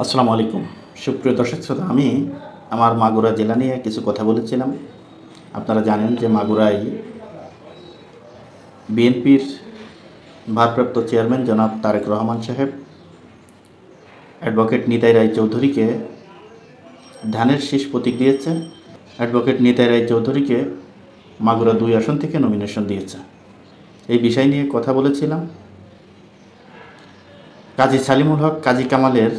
আসসালামু আলাইকুম সুপ্রিয় দর্শক শ্রোতা, আমি আমার মাগুরা জেলা নিয়ে কিছু কথা বলেছিলাম। আপনারা জানেন যে মাগুরায় বিএনপির ভারপ্রাপ্ত চেয়ারম্যান জনাব তারেক রহমান সাহেব অ্যাডভোকেট নিতাই রায় চৌধুরীকে ধানের শীষ প্রতীক দিয়েছে। অ্যাডভোকেট নিতাই রায় চৌধুরীকে মাগুরা 2 আসন থেকে নমিনেশন দিয়েছে। এই বিষয় নিয়ে কথা বলেছিলাম। কাজী সালিমুল হক কাজী কামালের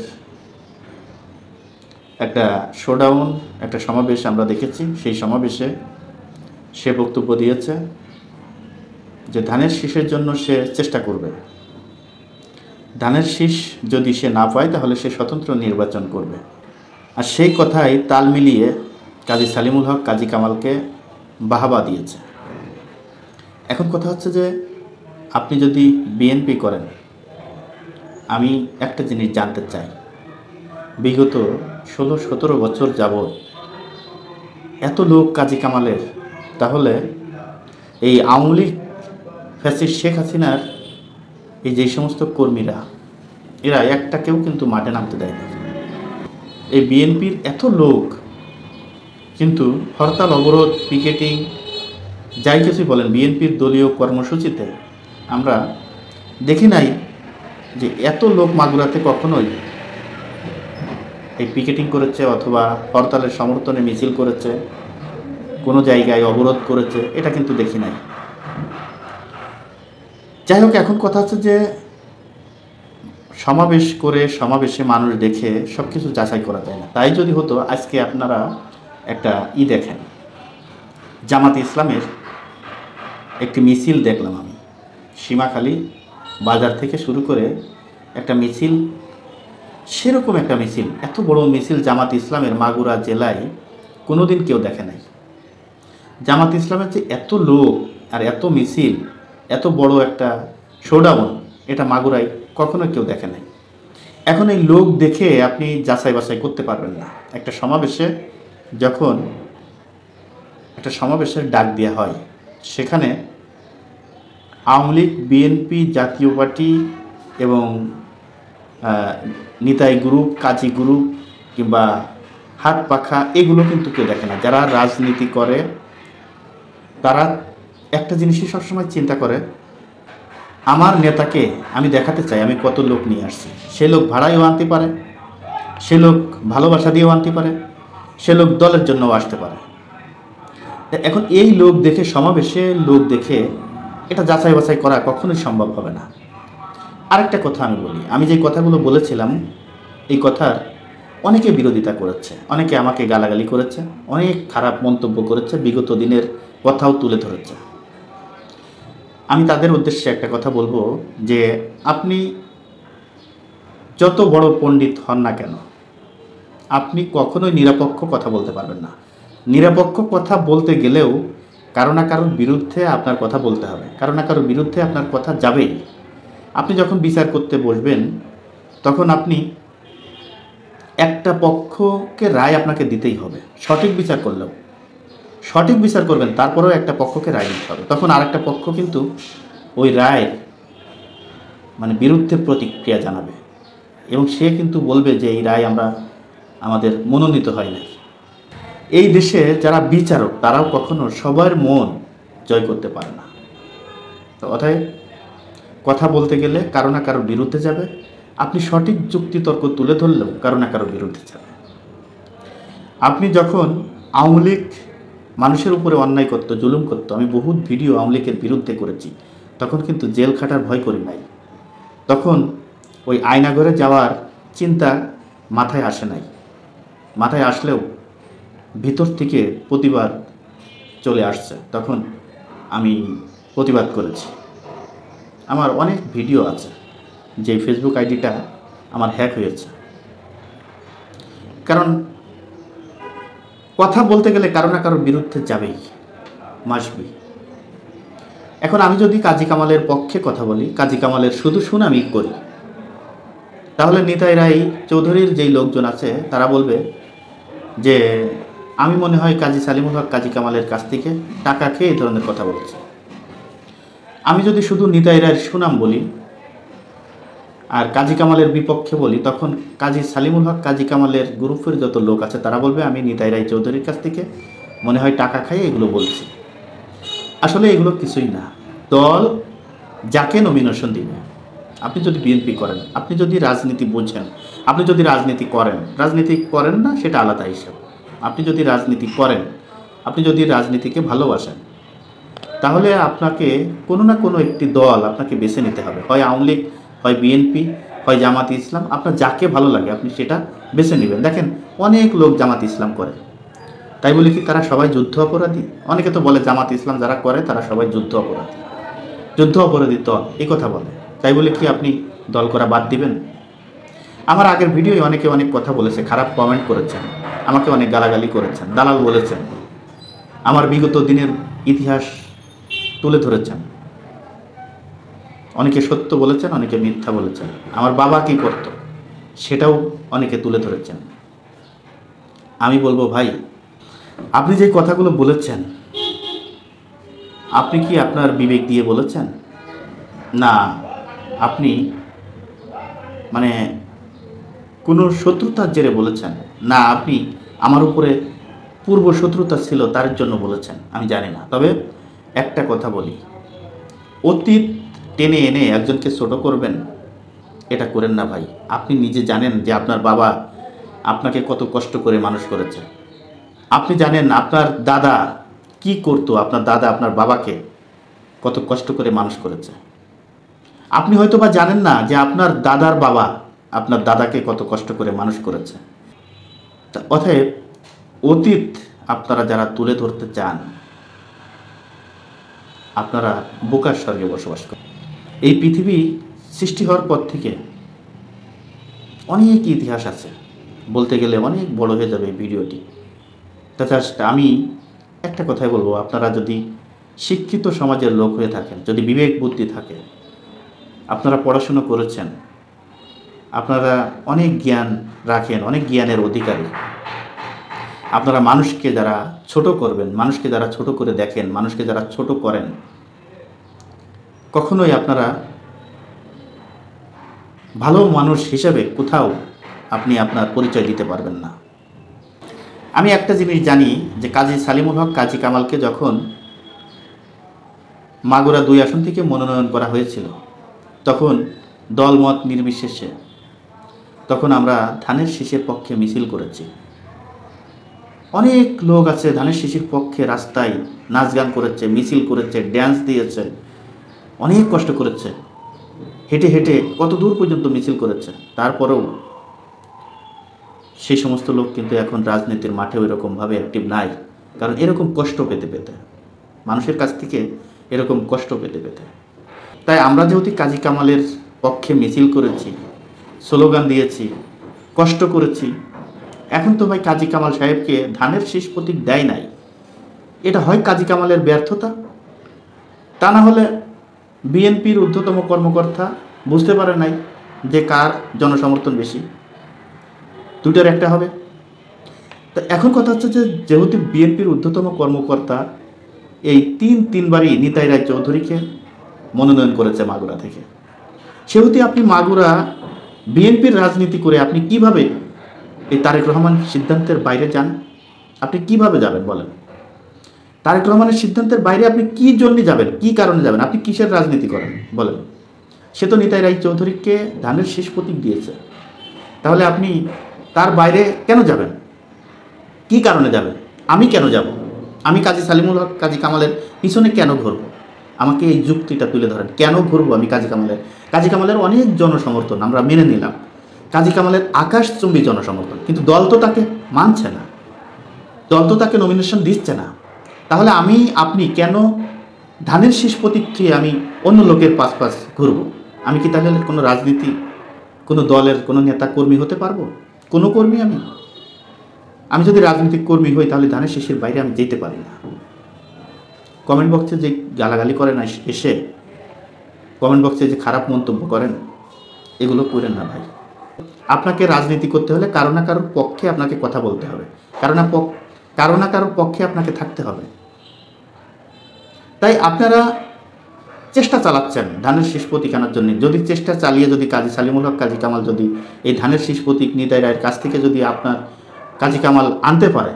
একটা শোডাউন, একটা সমাবেশ আমরা দেখেছি। সেই সমাবেশে সে বক্তব্য দিয়েছে যে ধানের শীষের জন্য সে চেষ্টা করবে। ধানের শীষ যদি সে না পায় তাহলে সে স্বতন্ত্র নির্বাচন করবে। আর সেই কথাই তাল মিলিয়ে কাজী সালিমুল হক কাজী কামালকে বাহাবা দিয়েছে। এখন কথা হচ্ছে যে আপনি যদি বিএনপি করেন, আমি একটা জিনিস জানতে চাই, বিগত 16-17 বছর যাবৎ এত লোক কাজী কামালের, তাহলে এই আওয়ামী লীগ ফ্যাসিস্ট শেখ হাসিনার এই যে সমস্ত কর্মীরা, এরা একটাকেও কিন্তু মাঠে নামতে দেয় না। এই বিএনপির এত লোক কিন্তু হরতাল, অবরোধ, পিকেটিং, যাই কিছুই বলেন, বিএনপির দলীয় কর্মসূচিতে আমরা দেখি নাই যে এত লোক মাগুরাতে কখনোই এই পিকেটিং করেছে অথবা হরতালের সমর্থনে মিছিল করেছে, কোনো জায়গায় অবরোধ করেছে, এটা কিন্তু দেখি নাই। যাই হোক, এখন কথা হচ্ছে যে সমাবেশ করে সমাবেশে মানুষ দেখে সব কিছু যাচাই করা যায় না। তাই যদি হতো, আজকে আপনারা একটা দেখেন, জামাত ইসলামের একটি মিছিল দেখলাম আমি সীমাখালী বাজার থেকে শুরু করে একটা মিছিল, সেরকম একটা মিছিল, এত বড় মিছিল জামাত ইসলামের মাগুরা জেলায় কোনোদিন কেউ দেখে নাই। জামাত ইসলামের যে এত লোক আর এত মিছিল, এত বড় একটা শোডাউন, এটা মাগুরায় কখনো কেউ দেখে নাই। এখন এই লোক দেখে আপনি যাচাই বাছাই করতে পারবেন না। একটা সমাবেশে যখন একটা সমাবেশের ডাক দেওয়া হয়, সেখানে আওয়ামী লীগ, বিএনপি, জাতীয় পার্টি এবং নিতাই গ্রুপ, কাজী গ্রুপ কিংবা হাত পাখা, এগুলো কিন্তু কেউ দেখে না। যারা রাজনীতি করে তারা একটা জিনিসই সবসময় চিন্তা করে, আমার নেতাকে আমি দেখাতে চাই আমি কত লোক নিয়ে আসছি। সে লোক ভাড়ায়ও আনতে পারে, সে লোক ভালোবাসা দিয়েও আনতে পারে, সে লোক দলের জন্যও আসতে পারে। এখন এই লোক দেখে, সমাবেশে লোক দেখে এটা যাচাই বাছাই করা কখনোই সম্ভব হবে না। আরেকটা কথা আমি বলি, আমি যে কথাগুলো বলেছিলাম এই কথার অনেকে বিরোধিতা করেছে, অনেকে আমাকে গালাগালি করেছে, অনেক খারাপ মন্তব্য করেছে, বিগত দিনের কথাও তুলে ধরেছে। আমি তাদের উদ্দেশ্যে একটা কথা বলবো যে আপনি যত বড় পণ্ডিত হন না কেন, আপনি কখনোই নিরপেক্ষ কথা বলতে পারবেন না। নিরপেক্ষ কথা বলতে গেলেও কারো না কারোর বিরুদ্ধে আপনার কথা বলতে হবে, কারো না কারোর বিরুদ্ধে আপনার কথা যাবেই। আপনি যখন বিচার করতে বসবেন, তখন আপনি একটা পক্ষকে রায় আপনাকে দিতেই হবে। সঠিক বিচার করলেও, সঠিক বিচার করবেন, তারপরেও একটা পক্ষকে রায় দিতে হবে। তখন আরেকটা পক্ষ কিন্তু ওই রায়ের বিরুদ্ধে প্রতিক্রিয়া জানাবে এবং সে কিন্তু বলবে যে এই রায় আমাদের মনোনীত হয় না। এই দেশে যারা বিচারক তারাও কখনো সবার মন জয় করতে পারে না। তো অতএব কথা বলতে গেলে কারো না কারোর বিরুদ্ধে যাবে, আপনি সঠিক যুক্তিতর্ক তুলে ধরলেও কারো না কারোর বিরুদ্ধে যাবে। আপনি যখন আওয়ামী লীগ মানুষের উপরে অন্যায় করতো, জুলুম করতো, আমি বহুত ভিডিও আওয়ামী লীগের বিরুদ্ধে করেছি, তখন কিন্তু জেল খাটার ভয় করি নাই। তখন ওই আয়নাঘরে যাওয়ার চিন্তা মাথায় আসে নাই। মাথায় আসলেও ভিতর থেকে প্রতিবাদ চলে আসছে, তখন আমি প্রতিবাদ করেছি। আমার অনেক ভিডিও আছে, যে ফেসবুক আইডিটা আমার হ্যাক হয়েছে। কারণ কথা বলতে গেলে কারো না কারোর বিরুদ্ধে যাবেই, মাসবি। এখন আমি যদি কাজী কামালের পক্ষে কথা বলি, কাজী কামালের শুধু সুনামি করি, তাহলে নিতাই রায় চৌধুরীর যেই লোকজন আছে তারা বলবে যে আমি মনে হয় কাজী সালিমুল হক কাজী কামালের কাছ থেকে টাকা খেয়ে এই ধরনের কথা বলছি। আমি যদি শুধু নিতাই রায়ের সুনাম বলি, আর কাজী কামালের বিপক্ষে বলি, তখন কাজী সালিমুল হক কাজী কামালের গ্রুপের যত লোক আছে তারা বলবে আমি নিতাই রায় চৌধুরীর কাছ থেকে মনে হয় টাকা খাইয়ে এগুলো বলছি। আসলে এগুলো কিছুই না। দল যাকে নমিনেশন দিবে, আপনি যদি বিএনপি করেন, আপনি যদি রাজনীতি বোঝেন, আপনি যদি রাজনীতি করেন না সেটা আলাদা হিসাব। আপনি যদি রাজনীতি করেন, আপনি যদি রাজনীতিকে ভালোবাসেন, তাহলে আপনাকে কোনো না কোনো একটি দল আপনাকে বেছে নিতে হবে। হয় আওয়ামী লীগ, হয় বিএনপি, হয় জামাত ইসলাম। আপনার যাকে ভালো লাগে আপনি সেটা বেছে নেবেন। দেখেন অনেক লোক জামাত ইসলাম করে, তাই বলে কি তারা সবাই যুদ্ধ অপরাধী? অনেকে তো বলে জামাত ইসলাম যারা করে তারা সবাই যুদ্ধ অপরাধী দল, এই কথা বলে। তাই বলে কি আপনি দল করা বাদ দিবেন? আমার আগের ভিডিওয় অনেকে অনেক কথা বলেছে, খারাপ কমেন্ট করেছেন, আমাকে অনেক গালাগালি করেছেন, দালাল বলেছেন, আমার বিগত দিনের ইতিহাস তুলে ধরেছেন। অনেকে সত্য বলেছেন, অনেকে মিথ্যা বলেছেন। আমার বাবা কি করত সেটাও অনেকে তুলে ধরেছেন। আমি বলবো ভাই, আপনি যে কথাগুলো বলেছেন, আপনি কি আপনার বিবেক দিয়ে বলেছেন? না আপনি মানে কোনো শত্রুতার জেরে বলেছেন? না আপনি আমার উপরে পূর্ব শত্রুতা ছিল তার জন্য বলেছেন? আমি জানি না। তবে একটা কথা বলি, অতীত টেনে এনে একজনকে ছোট করবেন, এটা করেন না ভাই। আপনি নিজে জানেন যে আপনার বাবা আপনাকে কত কষ্ট করে মানুষ করেছে। আপনি জানেন আপনার দাদা কি করতো, আপনার দাদা আপনার বাবাকে কত কষ্ট করে মানুষ করেছে। আপনি হয়তো বা জানেন না যে আপনার দাদার বাবা আপনার দাদাকে কত কষ্ট করে মানুষ করেছে। অতএব অতীত আপনারা যারা তুলে ধরতে চান, আপনারা বোকার স্বর্গে বসবাস করেন। এই পৃথিবী সৃষ্টি হওয়ার পর থেকে অনেক ইতিহাস আছে, বলতে গেলে অনেক বড় হয়ে যাবে এই ভিডিওটি। তাছাড়া আমি একটা কথাই বলবো, আপনারা যদি শিক্ষিত সমাজের লোক হয়ে থাকেন, যদি বিবেক বুদ্ধি থাকে, আপনারা পড়াশুনো করেছেন, আপনারা অনেক জ্ঞান রাখেন, অনেক জ্ঞানের অধিকারী, আপনারা মানুষকে যারা ছোট করবেন, মানুষকে যারা ছোট করে দেখেন, মানুষকে যারা ছোট করেন, কখনোই আপনারা ভালো মানুষ হিসেবে কোথাও আপনি আপনার পরিচয় দিতে পারবেন না। আমি একটা জিনিস জানি যে কাজী সালিমুল হক কাজী কামালকে যখন মাগুরা 2 আসন থেকে মনোনয়ন করা হয়েছিল, তখন দলমত নির্বিশেষে তখন আমরা ধানের শীষের পক্ষে মিছিল করেছি। অনেক লোক আছে ধানের শীষের পক্ষে, রাস্তায় নাচ গান করেছে, মিছিল করেছে, ড্যান্স দিয়েছে, অনেক কষ্ট করেছে, হেঁটে হেঁটে কত দূর পর্যন্ত মিছিল করেছে। তারপরেও সেই সমস্ত লোক কিন্তু এখন রাজনীতির মাঠে ওই রকমভাবে অ্যাক্টিভ নাই। কারণ এরকম কষ্ট পেতে পেতে, মানুষের কাছ থেকে এরকম কষ্ট পেতে পেতে। তাই আমরা যেহেতু কাজী কামালের পক্ষে মিছিল করেছি, স্লোগান দিয়েছি, কষ্ট করেছি, এখন তো ভাই কাজী কামাল সাহেবকে ধানের শীষ প্রতীক দেয় নাই, এটা হয় কাজী কামালের ব্যর্থতা, তা না হলে বিএনপির ঊর্ধ্বতম কর্মকর্তা বুঝতে পারে নাই যে কার জনসমর্থন বেশি, দুটার একটা হবে। তো এখন কথা হচ্ছে যে যেহেতু বিএনপির ঊর্ধ্বতম কর্মকর্তা এই তিনবারই নিতাই রায় চৌধুরীকে মনোনয়ন করেছে মাগুরা থেকে, সেহেতু আপনি মাগুরা বিএনপির রাজনীতি করে আপনি কিভাবে এই তারেক রহমান সিদ্ধান্তের বাইরে যান? আপনি কিভাবে যাবেন বলেন? তারেক রহমানের সিদ্ধান্তের বাইরে আপনি কি জন্য যাবেন, কি কারণে যাবেন? আপনি কিসের রাজনীতি করেন বলেন? সে তো নিতাই রায় চৌধুরীকে ধানের শীষ প্রতীক দিয়েছে, তাহলে আপনি তার বাইরে কেন যাবেন? কি কারণে যাবেন? আমি কেন যাব? আমি কাজী সালিমুল হক কাজী কামালের পিছনে কেন ঘুরব? আমাকে এই যুক্তিটা তুলে ধরেন, কেন ঘুরবো আমি কাজী কামালের? কাজী কামালের অনেক জনসমর্থন আমরা মেনে নিলাম, কাজী কামালের আকাশচুম্বী জনসমর্থন, কিন্তু দল তো তাকে মানছে না, দল তো তাকে নমিনেশন দিচ্ছে না। তাহলে আপনি কেন ধানের শীষ প্রতীক থেকে আমি অন্য লোকের পাশ ঘুরবো? আমি কি তাহলে কোনো রাজনীতি, কোনো দলের কোনো নেতা কর্মী হতে পারবো? কোনো কর্মী আমি যদি রাজনৈতিক কর্মী হই তাহলে ধানের শীষের বাইরে আমি যেতে পারি না। কমেন্ট বক্সে যে গালাগালি করেন, এসে কমেন্ট বক্সে যে খারাপ মন্তব্য করেন, এগুলো করেন না ভাই। আপনাকে রাজনীতি করতে হলে কারো না কারোর পক্ষে আপনাকে কথা বলতে হবে, কারো না কারোর পক্ষে আপনাকে থাকতে হবে। তাই আপনারা চেষ্টা চালাচ্ছেন ধানের শীষ প্রতীক আনার জন্য, যদি চেষ্টা চালিয়ে যদি কাজী সালিমুল হক কাজী কামাল যদি এই ধানের শীষ প্রতীক নিতাই রায়ের কাছ থেকে যদি আপনার কাজী কামাল আনতে পারে,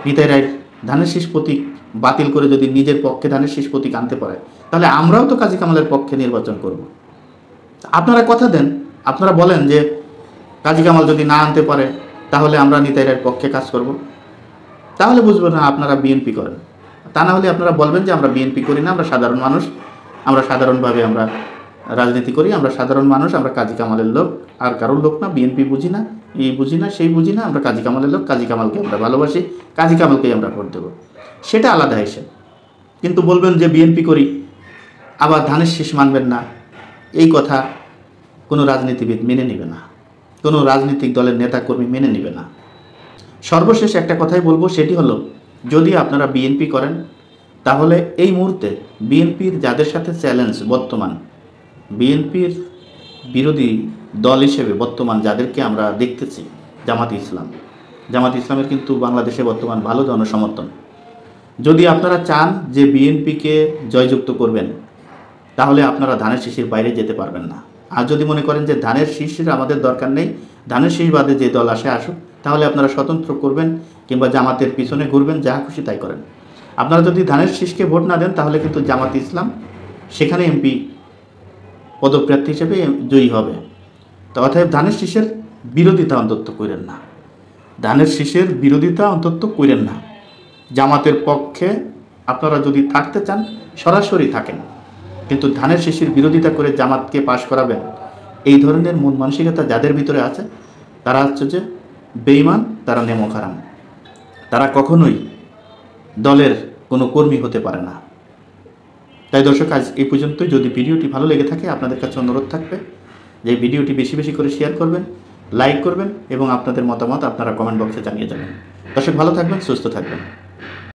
নিতাই রায়ের ধানের শীষ প্রতীক বাতিল করে যদি নিজের পক্ষে ধানের শীষ প্রতীক আনতে পারে, তাহলে আমরাও তো কাজী কামালের পক্ষে নির্বাচন করব। আপনারা কথা দেন, আপনারা বলেন যে কাজী কামাল যদি না আনতে পারে তাহলে আমরা নিতাই রায়ের পক্ষে কাজ করব, তাহলে বুঝবো না আপনারা বিএনপি করেন। তা না হলে আপনারা বলবেন যে আমরা বিএনপি করি না, আমরা সাধারণ মানুষ, আমরা সাধারণভাবে আমরা রাজনীতি করি, আমরা সাধারণ মানুষ, আমরা কাজী কামালের লোক, আর কারোর লোক না, বিএনপি বুঝি না, এই বুঝি না, সেই বুঝি না, আমরা কাজী কামালের লোক, কাজী কামালকে আমরা ভালোবাসি, কাজী কামালকেই আমরা ভোট দেবো, সেটা আলাদা হিসেব। কিন্তু বলবেন যে বিএনপি করি আবার ধানের শীষ মানবেন না, এই কথা কোনো রাজনীতিবিদ মেনে নেবে না, কোনো রাজনৈতিক দলের নেতাকর্মী মেনে নেবে না। সর্বশেষ একটা কথাই বলবো, সেটি হলো যদি আপনারা বিএনপি করেন তাহলে এই মুহূর্তে বিএনপির যাদের সাথে চ্যালেঞ্জ, বর্তমান বিএনপির বিরোধী দল হিসেবে বর্তমান যাদেরকে আমরা দেখতেছি, জামাত ইসলামের কিন্তু বাংলাদেশে বর্তমান ভালো জনসমর্থন। যদি আপনারা চান যে বিএনপিকে জয়যুক্ত করবেন তাহলে আপনারা ধানের শীষের বাইরে যেতে পারবেন না। আর যদি মনে করেন যে ধানের শীষের আমাদের দরকার নেই, ধানের শীষ বাদে যে দল আসে আসুক, তাহলে আপনারা স্বতন্ত্র করবেন কিংবা জামাতের পিছনে ঘুরবেন, যা খুশি তাই করেন। আপনারা যদি ধানের শীষকে ভোট না দেন তাহলে কিন্তু জামাত ইসলাম সেখানে এমপি পদপ্রার্থী হিসেবে জয়ী হবে। তো অতএব ধানের শীষের বিরোধিতা অন্তত করেন না, ধানের শীষের বিরোধিতা অন্তত করেন না। জামাতের পক্ষে আপনারা যদি থাকতে চান সরাসরি থাকেন, কিন্তু ধানের শীষের বিরোধিতা করে জামাতকে পাশ করাবেন, এই ধরনের মন মানসিকতা যাদের ভিতরে আছে তারা হচ্ছে যে বেঈমান, তারা নেমক হারাম, তারা কখনোই দলের কোনো কর্মী হতে পারে না। তাই দর্শক, আজ এই পর্যন্তই। যদি ভিডিওটি ভালো লেগে থাকে আপনাদের কাছে অনুরোধ থাকবে যে ভিডিওটি বেশি বেশি করে শেয়ার করবেন, লাইক করবেন এবং আপনাদের মতামত আপনারা কমেন্ট বক্সে জানিয়ে যাবেন। দর্শক, ভালো থাকবেন, সুস্থ থাকবেন।